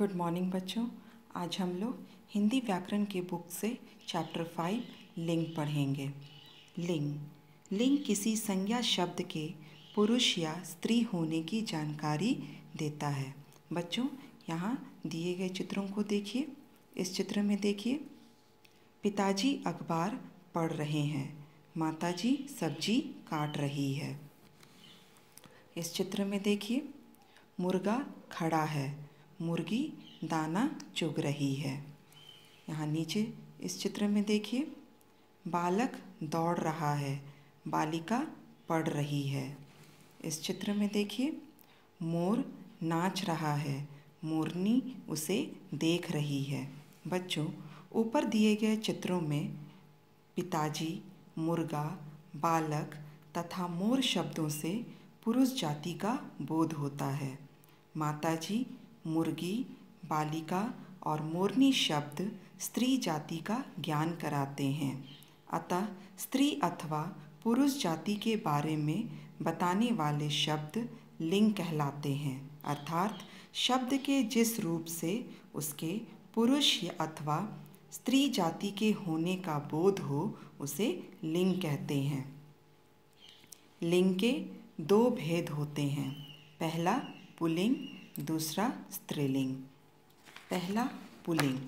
Good morning बच्चों। आज हम लोग हिंदी व्याकरण के बुक से चैप्टर 5 लिंग पढ़ेंगे। लिंग किसी संज्ञा शब्द के पुरुष या स्त्री होने की जानकारी देता है। बच्चों, यहाँ दिए गए चित्रों को देखिए। इस चित्र में देखिए, पिताजी अखबार पढ़ रहे हैं, माताजी सब्जी काट रही है। इस चित्र में देखिए, मुर्गा खड़ा है, मुर्गी दाना चुग रही है। यहाँ नीचे इस चित्र में देखिए, बालक दौड़ रहा है, बालिका पढ़ रही है। इस चित्र में देखिए, मोर नाच रहा है, मोरनी उसे देख रही है। बच्चों, ऊपर दिए गए चित्रों में पिताजी, मुर्गा, बालक तथा मोर शब्दों से पुरुष जाति का बोध होता है। माताजी, मुर्गी, बालिका और मोरनी शब्द स्त्री जाति का ज्ञान कराते हैं। अतः स्त्री अथवा पुरुष जाति के बारे में बताने वाले शब्द लिंग कहलाते हैं। अर्थात शब्द के जिस रूप से उसके पुरुष अथवा स्त्री जाति के होने का बोध हो उसे लिंग कहते हैं। लिंग के दो भेद होते हैं, पहला पुल्लिंग, दूसरा स्त्रीलिंग। पहला पुल्लिंग।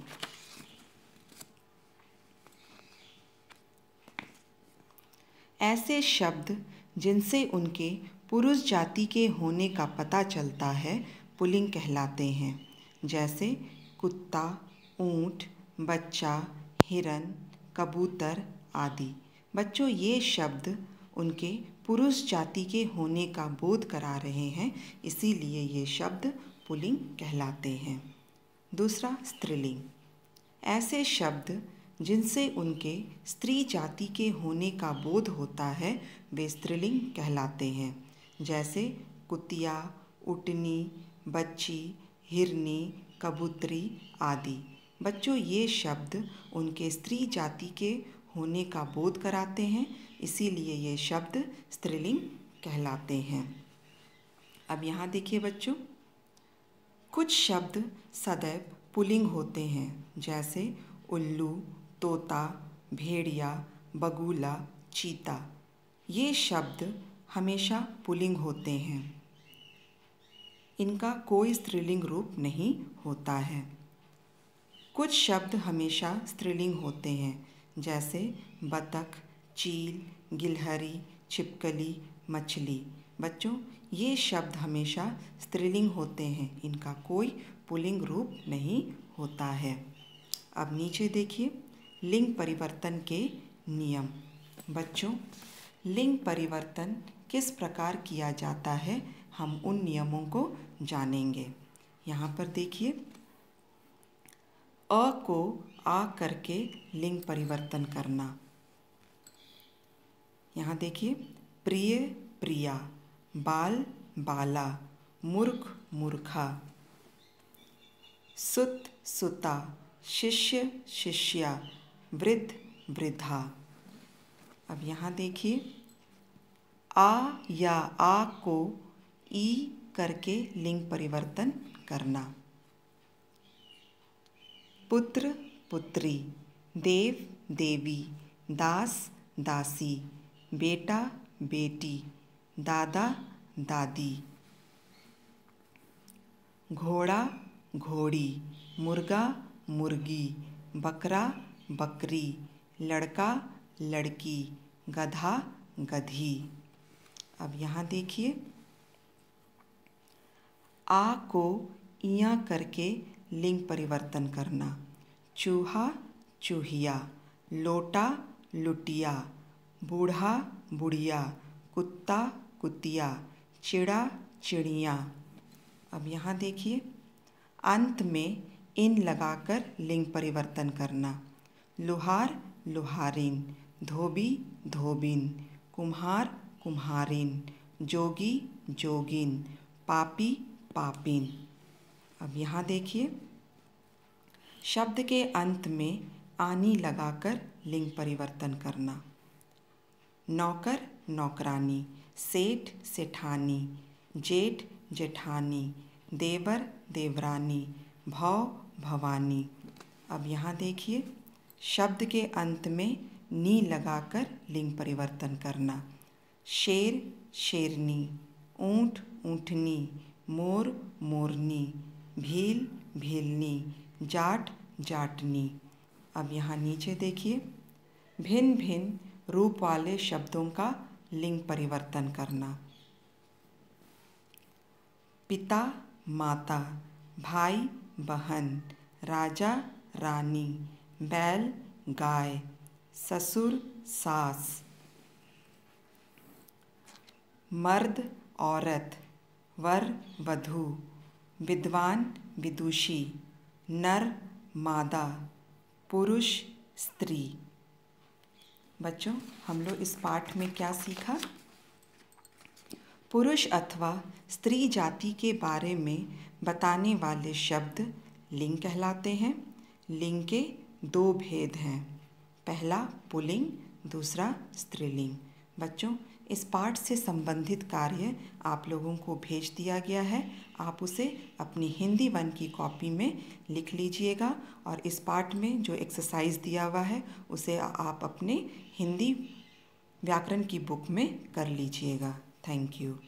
ऐसे शब्द जिनसे उनके पुरुष जाति के होने का पता चलता है पुल्लिंग कहलाते हैं। जैसे कुत्ता, ऊंट, बच्चा, हिरन, कबूतर आदि। बच्चों, ये शब्द उनके पुरुष जाति के होने का बोध करा रहे हैं, इसीलिए ये शब्द पुल्लिंग कहलाते हैं। दूसरा स्त्रीलिंग। ऐसे शब्द जिनसे उनके स्त्री जाति के होने का बोध होता है वे स्त्रीलिंग कहलाते हैं। जैसे कुतिया, उटनी, बच्ची, हिरनी, कबूतरी आदि। बच्चों, ये शब्द उनके स्त्री जाति के होने का बोध कराते हैं, इसीलिए ये शब्द स्त्रीलिंग कहलाते हैं। अब यहाँ देखिए बच्चों, कुछ शब्द सदैव पुल्लिंग होते हैं, जैसे उल्लू, तोता, भेड़िया, बगुला, चीता। ये शब्द हमेशा पुल्लिंग होते हैं, इनका कोई स्त्रीलिंग रूप नहीं होता है। कुछ शब्द हमेशा स्त्रीलिंग होते हैं, जैसे बतख, चील, गिलहरी, छिपकली, मछली। बच्चों, ये शब्द हमेशा स्त्रीलिंग होते हैं, इनका कोई पुल्लिंग रूप नहीं होता है। अब नीचे देखिए, लिंग परिवर्तन के नियम। बच्चों, लिंग परिवर्तन किस प्रकार किया जाता है, हम उन नियमों को जानेंगे। यहाँ पर देखिए, अ को आ करके लिंग परिवर्तन करना। यहाँ देखिए, प्रिय, प्रिया, बाल, बाला, मूर्ख, मूर्खा, सुत, सुता, शिष्य, शिष्या, वृद्ध, वृद्धा। अब यहाँ देखिए, आ या आ को ई करके लिंग परिवर्तन करना। पुत्र, पुत्री, देव, देवी, दास, दासी, बेटा, बेटी, दादा, दादी। घोड़ा, घोड़ी, मुर्गा, मुर्गी, बकरा, बकरी, लड़का, लड़की, गधा, गधी। अब यहाँ देखिए, आ को इया करके लिंग परिवर्तन करना। चूहा, चूहिया, लोटा, लुटिया, बूढ़ा, बुढ़िया, कुत्ता, कुतिया, चिड़ा, चिड़िया। अब यहाँ देखिए, अंत में इन लगाकर लिंग परिवर्तन करना। लुहार, लुहारिन, धोबी, धोबिन, कुम्हार, कुम्हारिन, जोगी, जोगिन, पापी, पापिन। अब यहाँ देखिए, शब्द के अंत में आनी लगाकर लिंग परिवर्तन करना। नौकर, नौकरानी, सेठ, सेठानी, जेठ, जेठानी, देवर, देवरानी, भव भवानी। अब यहाँ देखिए, शब्द के अंत में नी लगाकर लिंग परिवर्तन करना। शेर शेरनी, ऊँट ऊँटनी, मोर मोरनी, भील भीलनी, जाट जाटनी। अब यहाँ नीचे देखिए, भिन्न भिन्न रूप वाले शब्दों का लिंग परिवर्तन करना। पिता माता, भाई बहन, राजा रानी, बैल गाय, ससुर सास, मर्द औरत, वर वधू, विद्वान विदुषी, नर मादा, पुरुष स्त्री। बच्चों, हम लोग इस पाठ में क्या सीखा? पुरुष अथवा स्त्री जाति के बारे में बताने वाले शब्द लिंग कहलाते हैं। लिंग के दो भेद हैं, पहला पुल्लिंग, दूसरा स्त्रीलिंग। बच्चों, इस पाठ से संबंधित कार्य आप लोगों को भेज दिया गया है। आप उसे अपनी हिंदी 1 की कॉपी में लिख लीजिएगा और इस पाठ में जो एक्सरसाइज दिया हुआ है उसे आप अपने हिंदी व्याकरण की बुक में कर लीजिएगा। Thank you.